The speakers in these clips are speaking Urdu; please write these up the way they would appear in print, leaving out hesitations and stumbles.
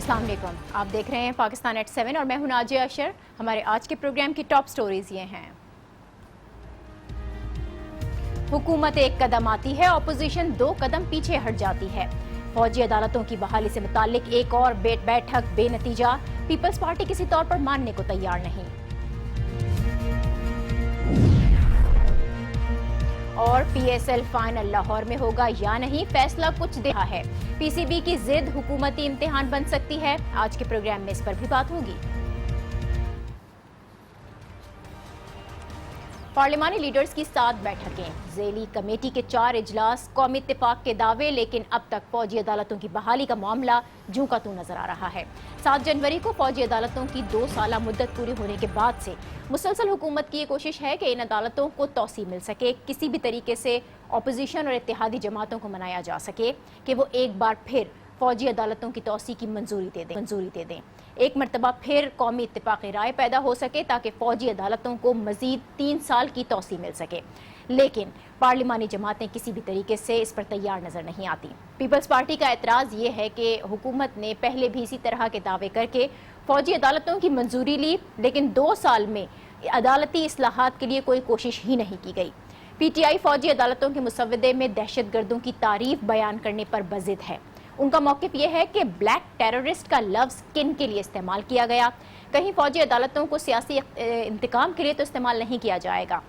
السلام علیکم، آپ دیکھ رہے ہیں پاکستان ایٹ 7 اور میں ہوں ناجیہ اشر۔ ہمارے آج کے پروگرام کی ٹاپ سٹوریز یہ ہیں۔ حکومت ایک قدم آتی ہے، اپوزیشن 2 قدم پیچھے ہٹ جاتی ہے۔ فوجی عدالتوں کی بحالی سے متعلق ایک اور بیٹھک بے نتیجہ، پیپلز پارٹی کسی طور پر ماننے کو تیار نہیں۔ اور پی ایس ایل فائنل لاہور میں ہوگا یا نہیں، فیصلہ کچھ دیہا ہے۔ پی سی بی کی ضد حکومتی امتحان بن سکتی ہے۔ آج کے پروگرام میں اس پر بھی بات ہوگی۔ پارلیمانی لیڈرز کی 7 بیٹھکیں، ذیلی کمیٹی کے 4 اجلاس، قومی اتفاق کے دعوے، لیکن اب تک فوجی عدالتوں کی بحالی کا معاملہ جوں کا توں نظر آ رہا ہے۔ 7 جنوری کو فوجی عدالتوں کی 2 سالہ مدت پوری ہونے کے بعد سے مسلسل حکومت کی یہ کوشش ہے کہ ان عدالتوں کو توسیع مل سکے، کسی بھی طریقے سے اپوزیشن اور اتحادی جماعتوں کو منایا جا سکے کہ وہ ایک بار پھر فوجی عدالتوں کی توسیع کی منظوری دے دیں۔ ایک مرتبہ پھر قومی اتفاق رائے پیدا ہو سکے تاکہ فوجی عدالتوں کو مزید 3 سال کی توسیع مل سکے، لیکن پارلیمانی جماعتیں کسی بھی طریقے سے اس پر تیار نظر نہیں آتی۔ پیپلز پارٹی کا اعتراض یہ ہے کہ حکومت نے پہلے بھی اسی طرح کے دعوے کر کے فوجی عدالتوں کی منظوری لی، لیکن 2 سال میں عدالتی اصلاحات کے لیے کوئی کوشش ہی نہیں کی گئی۔ پی ٹی آئی فوجی عدالتوں کے مسودے میں دہشت گردوں کی تعریف بیان کرنے پر بضد ہے۔ ان کا موقف یہ ہے کہ بلیک ٹیررسٹ کا لفظ کن کے لیے استعمال کیا گیا، کہیں فوجی عدالتوں کو سیاسی انتقام کے لیے تو استعمال نہیں کیا جائے گا۔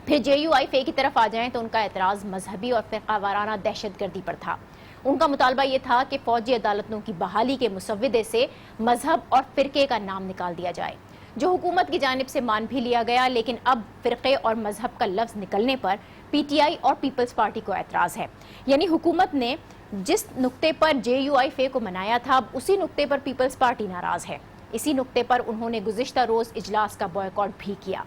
پھر جے یو آئی فے کی طرف آ جائیں تو ان کا اعتراض مذہبی اور فرقہ وارانہ دہشت گردی پر تھا۔ ان کا مطالبہ یہ تھا کہ فوجی عدالتوں کی بحالی کے مسودے سے مذہب اور فرقے کا نام نکال دیا جائے، جو حکومت کی جانب سے مان بھی لیا گیا، لیکن اب فرقے اور مذہب کا لفظ نکلنے پر پی ٹی آئی اور پیپلز پارٹی کو اعتراض ہے۔ یعنی حکومت نے جس نقطے پر جے یو آئی فے کو منایا تھا، اب اسی نقطے پر پیپلز پارٹی ناراض ہے۔ اسی نقطے پر انہوں نے گزشتہ روز اجلاس کا بائیکاٹ بھی کیا۔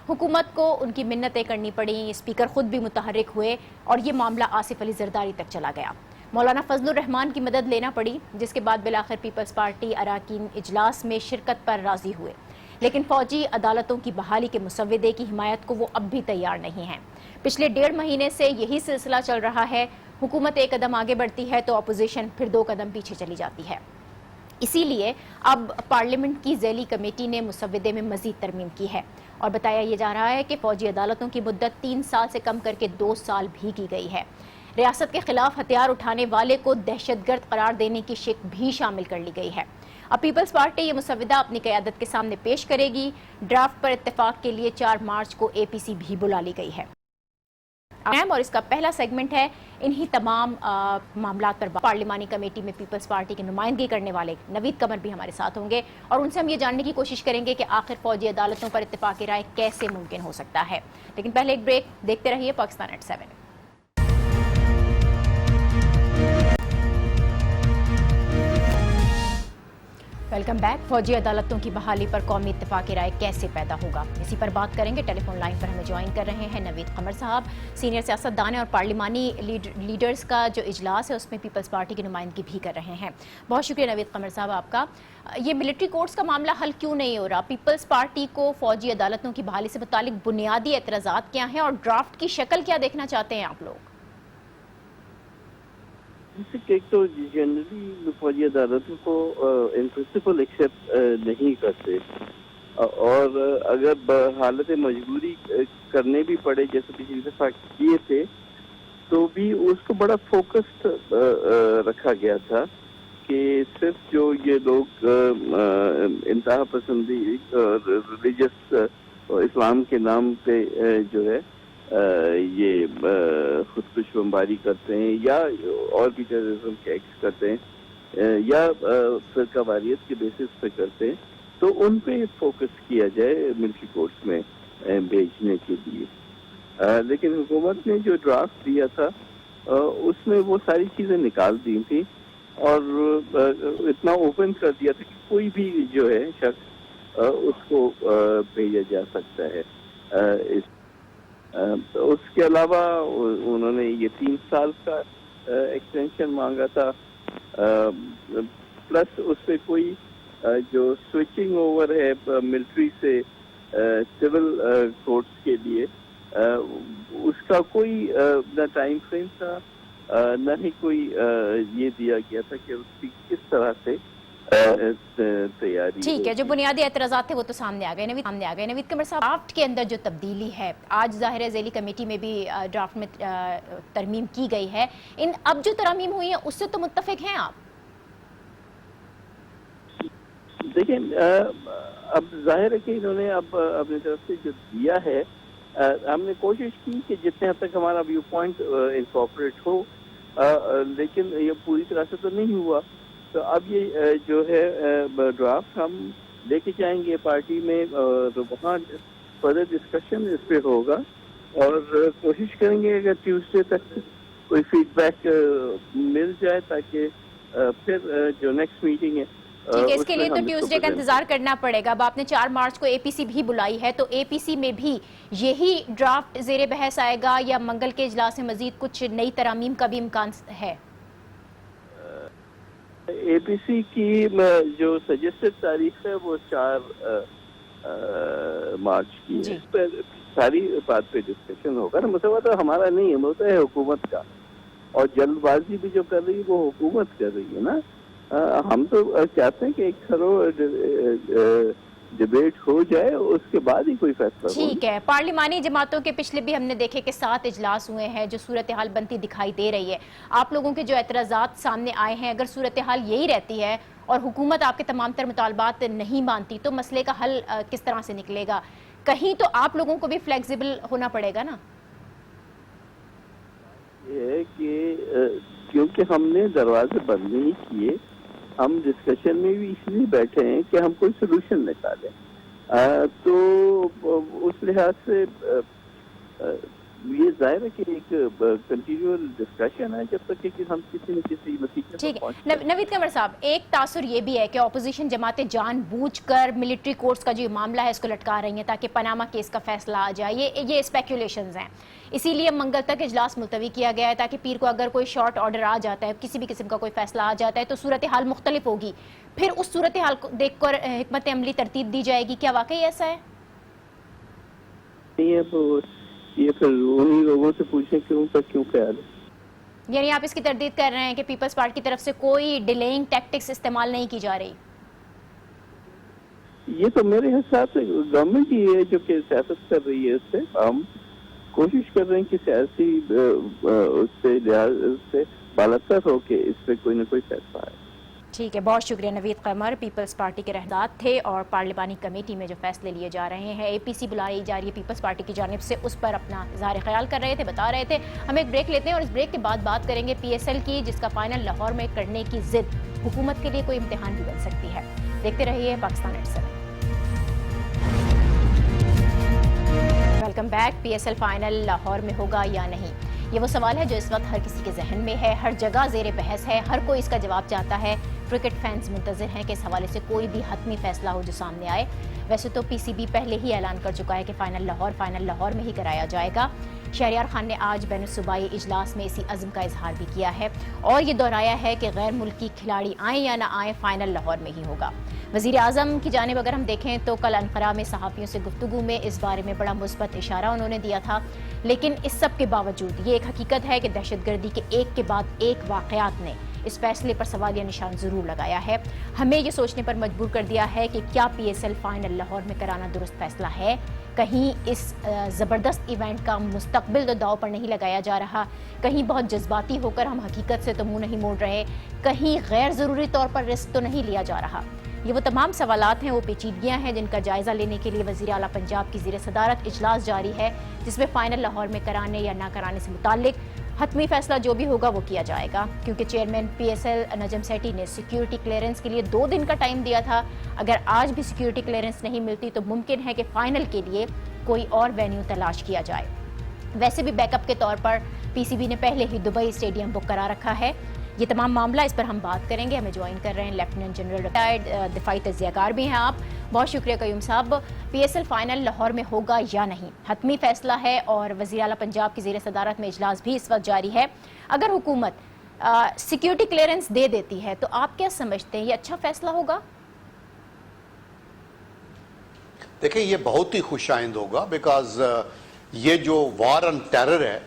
حکومت کو ان کی منتیں کرنی پڑیں، اسپیکر خود بھی متحرک ہوئے اور یہ معاملہ آصف علی زرداری تک چلا گیا۔ مولانا فضل الرحمان کی مدد لینا پڑی، جس کے بعد بالآخر پیپلز پارٹی اراکین اجلاس میں شرکت پر راضی ہوئے، لیکن فوجی عدالتوں کی بحالی کے مسودے کی حمایت کو وہ اب بھی تیار نہیں ہیں۔ پچھلے 1.5 مہینے سے یہی سلسلہ چل رہا ہے، حکومت ایک قدم آگے بڑھتی ہے تو اپوزیشن پھر 2 قدم پیچھے چلی جاتی ہے۔ اسی لیے اب پارلیمنٹ کی ذیلی کمیٹی نے مسودے میں مزید ترمیم کی ہے اور بتایا یہ جا رہا ہے کہ فوجی عدالتوں کی مدت 3 سال سے کم کر کے 2 سال بھی کی گئی ہے۔ ریاست کے خلاف ہتھیار اٹھانے والے کو دہشت گرد قرار دینے کی شک بھی شامل کر لی گئی ہے۔ اب پیپلز پارٹی یہ مسودہ اپنی قیادت کے سامنے پیش کرے گی۔ ڈرافٹ پر اتفاق کے لیے 4 مارچ کو اے پی سی بھی بلا لی گئی ہے اور اس کا پہلا سیگمنٹ ہے انہی تمام معاملات پر پارلیمانی کمیٹی میں پیپلز پارٹی کی نمائندگی کرنے والے نوید قمر بھی ہمارے ساتھ ہوں گے اور ان سے ہم یہ جاننے کی کوشش کریں گے کہ آخر فوجی عدالتوں پر اتفاق رائے کیسے ممکن ہو سکتا ہے۔ لیکن پہلے ایک بریک، دیکھتے رہیے پاکستان ایٹ 7۔ Welcome back. فوجی عدالتوں کی بحالی پر قومی اتفاق رائے کیسے پیدا ہوگا، اسی پر بات کریں گے۔ ٹیلی فون لائن پر ہمیں جوائن کر رہے ہیں نوید قمر صاحب، سینئر سیاست دان اور پارلیمانی لیڈرز کا جو اجلاس ہے اس میں پیپلز پارٹی کی نمائندگی بھی کر رہے ہیں۔ بہت شکریہ نوید قمر صاحب آپ کا۔ یہ ملٹری کورٹس کا معاملہ حل کیوں نہیں ہو رہا؟ پیپلز پارٹی کو فوجی عدالتوں کی بحالی سے متعلق بنیادی اعتراضات کیا ہیں اور ڈرافٹ کی شکل کیا دیکھنا چاہتے ہیں آپ لوگ؟ ایک تو جنرلی فوجی عدالتوں کو ان پرنسپل ایکسیپٹ نہیں کرتے، اور اگر حالت مجبوری کرنے بھی پڑے جیسے پچھلی دفعہ کیے تھے تو بھی اس کو بڑا فوکسڈ رکھا گیا تھا کہ صرف جو یہ لوگ انتہا پسندی ریلیجس اسلام کے نام پہ جو ہے یہ خودکش بمباری کرتے ہیں یا اور بھی ٹیررزم کے ایکٹس کرتے ہیں یا فرقہ واریت کے بیسس پہ کرتے ہیں، تو ان پہ فوکس کیا جائے ملٹری کورٹس میں بھیجنے کے لیے۔ لیکن حکومت نے جو ڈرافٹ دیا تھا اس میں وہ ساری چیزیں نکال دی تھیں اور اتنا اوپن کر دیا تھا کہ کوئی بھی جو ہے شخص اس کو بھیجا جا سکتا ہے۔ اس کے علاوہ انہوں نے یہ 3 سال کا ایکسٹینشن مانگا تھا، پلس اس پہ کوئی جو سوئچنگ اوور ہے ملٹری سے سول کورٹس کے لیے اس کا کوئی نہ ٹائم فریم تھا، نہ ہی کوئی یہ دیا گیا تھا کہ اس کی کس طرح سے تیاری ٹھیک ہے، جو بنیادی اعتراضات تھے وہ تو سامنے آ گئے۔ نوید قمر صاحب، ڈرافٹ کے اندر جو تبدیلی ہے، آج ظاہر ہے ذیلی کمیٹی میں بھی ڈرافٹ میں ترمیم کی گئی ہے، اب جو ترامیم ہوئی ہیں اس سے تو متفق ہیں آپ؟ دیکھیں، اب ظاہر ہے کہ انہوں نے اب اپنی طرف سے جو دیا ہے، ہم نے کوشش کی کہ جتنے حد تک ہمارا ویو پوائنٹ انکارپوریٹ ہو، لیکن یہ پوری طرح سے تو نہیں ہوا۔ تو اب یہ جو ہے ڈرافٹ ہم لے کے جائیں گے پارٹی میں، اور وہاں فردر ڈسکشن اس پہ ہوگا، اور کوشش کریں گے اگر ٹیوزڈے تک کوئی فیڈ بیک مل جائے، تاکہ پھر جو نیکسٹ میٹنگ ہے ٹھیک ہے، اس کے لیے تو ٹیوزڈے کا انتظار کرنا پڑے گا۔ اب آپ نے 4 مارچ کو اے پی سی بھی بلائی ہے، تو اے پی سی میں بھی یہی ڈرافٹ زیر بحث آئے گا، یا منگل کے اجلاس میں مزید کچھ نئی ترامیم کا بھی امکان ہے؟ اے پی سی کی جو سجسٹڈ تاریخ ہے وہ 4 مارچ کی ہے۔ اس پر ساری بات پہ ڈسکشن ہوگا نا، مسئلہ تو ہمارا نہیں ہے، مسئلہ ہے حکومت کا، اور جلد بازی بھی جو کر رہی ہے وہ حکومت کر رہی ہے نا۔ ہم تو چاہتے ہیں کہ ایک تھرو ڈیبیٹ ہو جائے، اس کے بعد ہی کوئی فیصلہ ہو۔ ٹھیک ہے، پارلیمانی جماعتوں کے پچھلے بھی ہم نے دیکھے کہ 7 اجلاس ہوئے ہیں، جو صورتحال بنتی دکھائی دے رہی ہے۔ آپ لوگوں کے جو اعتراضات سامنے آئے ہیں، اگر صورتحال یہی رہتی ہے اور حکومت آپ کے تمام تر مطالبات نہیں مانتی، تو مسئلے کا حل کس طرح سے نکلے گا؟ کہیں تو آپ لوگوں کو بھی فلیکسیبل ہونا پڑے گا نا؟ یہ ہے کہ کیونکہ ہم نے دروازے بند نہیں کیے، ہم ڈسکشن میں بھی اس لیے بیٹھے ہیں کہ ہم کوئی سلوشن نکالیں، تو اس لحاظ سے یہ ظاہر ہے کہ ایک کنٹینیوس ڈسکشن ہے، جب تک کہ ہم کسی نہ کسی نتیجے پر پہنچتے ہیں۔ نوید قمر صاحب، ایک تاثر یہ بھی ہے کہ اپوزیشن جماعتیں جان بوجھ کر ملٹری کورٹس کا جو معاملہ ہے اس کو لٹکا رہی ہیں تاکہ پاناما کیس کا فیصلہ آ جائے، یہ اسپیکولیشنز ہیں، اسی لیے منگل تک اجلاس ملتوی کیا گیا ہے، تاکہ پیر کو اگر کوئی شارٹ آرڈر آ جاتا ہے، کسی بھی قسم کا کوئی فیصلہ آ جاتا ہے، تو صورتحال مختلف ہوگی، پھر اس صورتحال کو دیکھ کر حکمت عملی ترتیب دی جائے گی۔ کیا واقعی ایسا ہے؟ یہ پھر انہی لوگوں سے پوچھیں کہ ان کا کیوں خیال ہے۔ یعنی آپ اس کی تردید کر رہے ہیں کہ پیپلز پارٹی کی طرف سے کوئی ڈیلیئنگ ٹیکٹکس استعمال نہیں کی جا رہی؟ یہ تو میرے حساب سے گورنمنٹ ہی ہے جو کہ سیاست کر رہی ہے، اس سے ہم کوشش کر رہے ہیں کہ سیاسی اس سے لحاظ سے بالاتر ہو کے اس پہ کوئی نہ کوئی فیصلہ آئے۔ ٹھیک ہے، بہت شکریہ نوید قمر، پیپلز پارٹی کے رہنما تھے اور پارلیمانی کمیٹی میں جو فیصلے لیے جا رہے ہیں، اے پی سی بلائی جا رہی ہے پیپلز پارٹی کی جانب سے، اس پر اپنا اظہار خیال کر رہے تھے، بتا رہے تھے۔ ہم ایک بریک لیتے ہیں اور اس بریک کے بعد بات کریں گے پی ایس ایل کی، جس کا فائنل لاہور میں کرنے کی ضد حکومت کے لیے کوئی امتحان بھی بن سکتی ہے۔ دیکھتے رہیے Pakistan at 7۔ Welcome back. P S L final Lahore میں ہوگا یا نہیں، یہ وہ سوال ہے جو اس وقت ہر کسی کے ذہن میں ہے، ہر جگہ زیر بحث ہے، ہر کوئی اس کا جواب چاہتا ہے۔ کرکٹ فینز منتظر ہیں کہ اس حوالے سے کوئی بھی حتمی فیصلہ ہو جو سامنے آئے۔ ویسے تو پی سی بی پہلے ہی اعلان کر چکا ہے کہ فائنل لاہور میں ہی کرایا جائے گا۔ شہریار خان نے آج بین الصوبائی اجلاس میں اسی عزم کا اظہار بھی کیا ہے اور یہ دہرایا ہے کہ غیر ملکی کھلاڑی آئیں یا نہ آئیں، فائنل لاہور میں ہی ہوگا۔ وزیر اعظم کی جانب اگر ہم دیکھیں تو کل انقرہ میں صحافیوں سے گفتگو میں اس بارے میں بڑا مثبت اشارہ انہوں نے دیا تھا، لیکن اس سب کے باوجود یہ ایک حقیقت ہے کہ دہشت گردی کے ایک کے بعد ایک واقعات نے اس فیصلے پر سوالیہ نشان ضرور لگایا ہے، ہمیں یہ سوچنے پر مجبور کر دیا ہے کہ کیا پی ایس ایل فائنل لاہور میں کرانا درست فیصلہ ہے؟ کہیں اس زبردست ایونٹ کا مستقبل تو داؤ پر نہیں لگایا جا رہا، کہیں بہت جذباتی ہو کر ہم حقیقت سے تو منہ نہیں موڑ رہے، کہیں غیر ضروری طور پر رسک تو نہیں لیا جا رہا؟ یہ وہ تمام سوالات ہیں، وہ پیچیدگیاں ہیں جن کا جائزہ لینے کے لیے وزیر اعلیٰ پنجاب کی زیر صدارت اجلاس جاری ہے، جس میں فائنل لاہور میں کرانے یا نہ کرانے سے متعلق حتمی فیصلہ جو بھی ہوگا وہ کیا جائے گا، کیونکہ chairman P S L Najam Sethi نے سیکیورٹی کلیئرنس کے لیے 2 دن کا ٹائم دیا تھا۔ اگر آج بھی سیکیورٹی کلیئرنس نہیں ملتی تو ممکن ہے کہ فائنل کے لیے کوئی اور وینیو تلاش کیا جائے۔ ویسے بھی بیک اپ کے طور پر پی سی بی نے پہلے ہی دبئی اسٹیڈیم بک کرا رکھا ہے۔ یہ تمام معاملہ، اس پر ہم بات کریں گے۔ ہمیں جوائن کر رہے ہیں لیفٹیننٹ جنرل ریٹائرڈ دفاعی تجزیہ کار بھی ہیں آپ، بہت شکریہ قیوم صاحب۔ پی ایس ایل فائنل لاہور میں ہوگا یا نہیں، حتمی فیصلہ ہے اور وزیر اعلیٰ پنجاب کی زیر صدارت میں اجلاس بھی اس وقت جاری ہے۔ اگر حکومت سیکیورٹی کلیئرنس دے دیتی ہے تو آپ کیا سمجھتے ہیں، یہ اچھا فیصلہ ہوگا؟ دیکھیں یہ بہت ہی خوش آئند ہوگا، بیکاز یہ جو وار آن ٹیرر ہے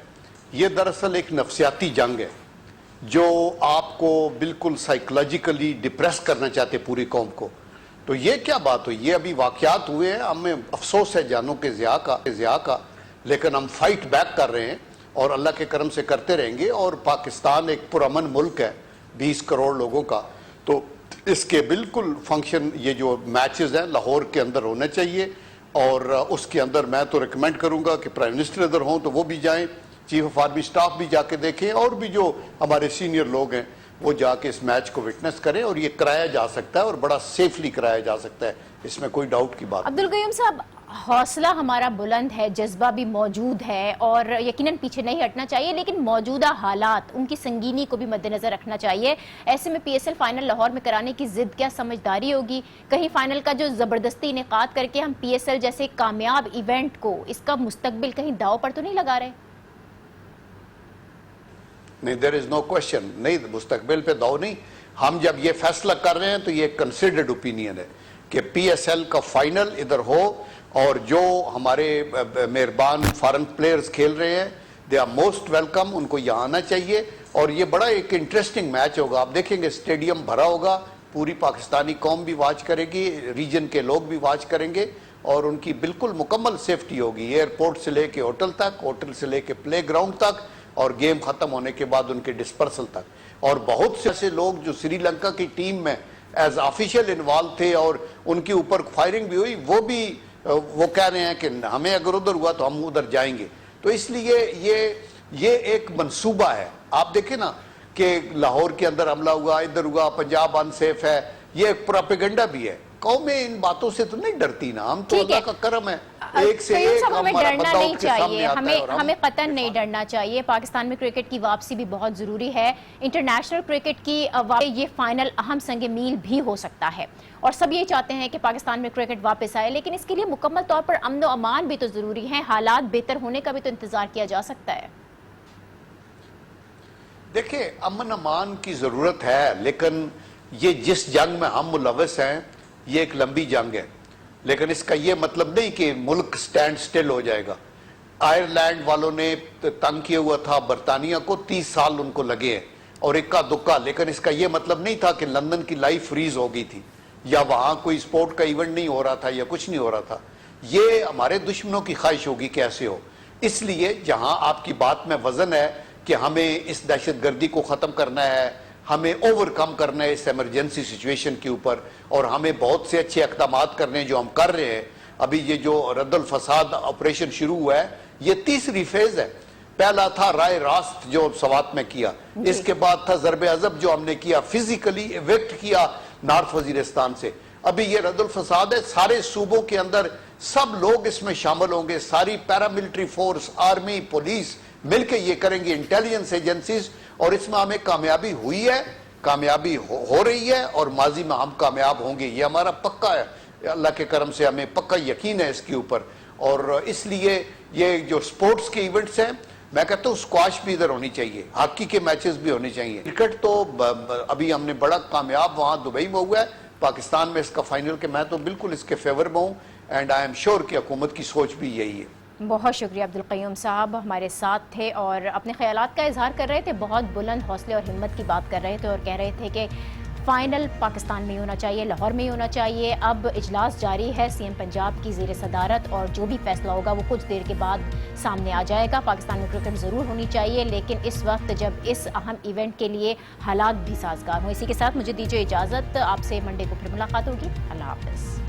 یہ دراصل ایک نفسیاتی جنگ ہے۔ جو آپ کو بالکل سائیکولوجیکلی ڈپریس کرنا چاہتے پوری قوم کو. تو یہ کیا بات ہوئی؟ یہ ابھی واقعات ہوئے ہیں, ہمیں افسوس ہے جانوں کے ضیاء کا, لیکن ہم فائٹ بیک کر رہے ہیں اور اللہ کے کرم سے کرتے رہیں گے. اور پاکستان ایک پرامن ملک ہے 20 کروڑ لوگوں کا, تو اس کے بالکل فنکشن یہ جو میچز ہیں لاہور کے اندر ہونا چاہیے. اور اس کے اندر میں تو ریکمینڈ کروں گا کہ پرائم منسٹر ادھر ہوں تو وہ بھی جائیں, چیف آف آرمی سٹاف بھی جا کے دیکھیں, اور بھی جو ہمارے سینئر لوگ ہیں وہ جا کے اس میچ کو وٹنس کریں. اور یہ کرایا جا سکتا ہے اور بڑا سیفلی کرایا جا سکتا ہے, اس میں کوئی ڈاؤٹ کی بات. عبدالقیوم صاحب, حوصلہ ہمارا بلند ہے, جذبہ بھی موجود ہے اور یقیناً پیچھے نہیں ہٹنا چاہیے, لیکن موجودہ حالات ان کی سنگینی کو بھی مد نظر رکھنا چاہیے. ایسے میں پی ایس ایل فائنل لاہور میں کرانے کی ضد کیا سمجھداری ہوگی؟ کہیں فائنل کا جو زبردستی انعقاد کر کے ہم پی ایس ایل جیسے کامیاب ایونٹ کو, اس کا مستقبل کہیں داؤ پر تو نہیں لگا رہے؟ نہیں, دیر از نو کوشچن, نہیں مستقبل پہ داؤ نہیں. ہم جب یہ فیصلہ کر رہے ہیں تو یہ کنسیڈرڈ اوپینین ہے کہ پی ایس ایل کا فائنل ادھر ہو, اور جو ہمارے مہربان فارن پلیئرز کھیل رہے ہیں دے آر موسٹ ویلکم, ان کو یہاں آنا چاہیے. اور یہ بڑا ایک انٹرسٹنگ میچ ہوگا, آپ دیکھیں گے اسٹیڈیم بھرا ہوگا, پوری پاکستانی قوم بھی واچ کرے گی, ریجن کے لوگ بھی واچ کریں گے, اور ان کی بالکل مکمل سیفٹی ہوگی ایئرپورٹ سے لے کے ہوٹل تک, ہوٹل سے لے کے پلے گراؤنڈ تک, اور گیم ختم ہونے کے بعد ان کے ڈسپرسل تک. اور بہت سے ایسے لوگ جو سری لنکا کی ٹیم میں ایز آفیشیل انوالو تھے اور ان کے اوپر فائرنگ بھی ہوئی, وہ کہہ رہے ہیں کہ ہمیں اگر ادھر ہوا تو ہم ادھر جائیں گے. تو اس لیے یہ ایک منصوبہ ہے. آپ دیکھیں نا کہ لاہور کے اندر حملہ ہوا, ادھر ہوا, پنجاب ان سیف ہے, یہ ایک پروپیگنڈا بھی ہے. قومیں ان باتوں سے تو نہیں ڈرتی نا, ہم تو اللہ کا کرم ہے ایک سے ایک ہمیں ہمارا ڈرنا بندہ نہیں اٹھ کے سامنے چاہیے, آتا ہے, اور ہمیں قطعاً نہیں ڈرنا چاہیے. پاکستان میں کرکٹ کی واپسی بھی بہت ضروری ہے. انٹرنیشنل کرکٹ کی یہ فائنل اہم سنگ میل بھی ہو سکتا ہے, اور سب یہ چاہتے ہیں کہ پاکستان میں کرکٹ واپس آئے, لیکن اس کے لیے مکمل طور پر امن و امان بھی تو ضروری ہے. حالات بہتر ہونے کا بھی تو انتظار کیا جا سکتا ہے. دیکھیں, امن امان کی ضرورت ہے, لیکن یہ جس جنگ میں ہم ملوث ہیں یہ ایک لمبی جنگ ہے. لیکن اس کا یہ مطلب نہیں کہ ملک سٹینڈ سٹل ہو جائے گا. آئرلینڈ والوں نے تنگ کیا ہوا تھا برطانیہ کو, 30 سال ان کو لگے ہیں اور اکا دکا, لیکن اس کا یہ مطلب نہیں تھا کہ لندن کی لائف فریز ہو گئی تھی یا وہاں کوئی سپورٹ کا ایونٹ نہیں ہو رہا تھا یا کچھ نہیں ہو رہا تھا. یہ ہمارے دشمنوں کی خواہش ہوگی کہ ایسے ہو. اس لیے جہاں آپ کی بات میں وزن ہے کہ ہمیں اس دہشت گردی کو ختم کرنا ہے, ہمیں اوور کم کرنا ہے اس ایمرجنسی سچویشن کے اوپر, اور ہمیں بہت سے اچھے اقدامات کرنے ہیں جو ہم کر رہے ہیں. ابھی یہ جو رد الفساد آپریشن شروع ہوا ہے یہ تیسری فیز ہے. پہلا تھا رائے راست جو سوات میں کیا, اس کے بعد تھا ضرب عضب جو ہم نے کیا, فزیکلی ایویکٹ کیا نارتھ وزیرستان سے. ابھی یہ رد الفساد ہے, سارے صوبوں کے اندر سب لوگ اس میں شامل ہوں گے, ساری پیراملٹری فورس, آرمی, پولیس مل کے یہ کریں گے, انٹیلیجنس ایجنسیز, اور اس میں ہمیں کامیابی ہوئی ہے, کامیابی ہو رہی ہے, اور ماضی میں ہم کامیاب ہوں گے. یہ ہمارا پکا ہے, اللہ کے کرم سے ہمیں پکا یقین ہے اس کے اوپر. اور اس لیے یہ جو سپورٹس کے ایونٹس ہیں, میں کہتا ہوں سکواش بھی ادھر ہونی چاہیے, ہاکی کے میچز بھی ہونے چاہیے. کرکٹ تو ابھی ہم نے بڑا کامیاب وہاں دبئی میں ہوا ہے, پاکستان میں اس کا فائنل کے میں تو بالکل اس کے فیور میں ہوں, اینڈ آئی ایم شیور کہ حکومت کی سوچ بھی یہی ہے. بہت شکریہ عبدالقیوم صاحب, ہمارے ساتھ تھے اور اپنے خیالات کا اظہار کر رہے تھے. بہت بلند حوصلے اور ہمت کی بات کر رہے تھے, اور کہہ رہے تھے کہ فائنل پاکستان میں ہی ہونا چاہیے, لاہور میں ہی ہونا چاہیے. اب اجلاس جاری ہے سی ایم پنجاب کی زیر صدارت, اور جو بھی فیصلہ ہوگا وہ کچھ دیر کے بعد سامنے آ جائے گا. پاکستان میں کرکٹ ضرور ہونی چاہیے, لیکن اس وقت جب اس اہم ایونٹ کے لیے حالات بھی سازگار ہوں. اسی کے ساتھ مجھے دیجیے اجازت, آپ سے منڈے کو پھر ملاقات ہوگی. اللہ حافظ.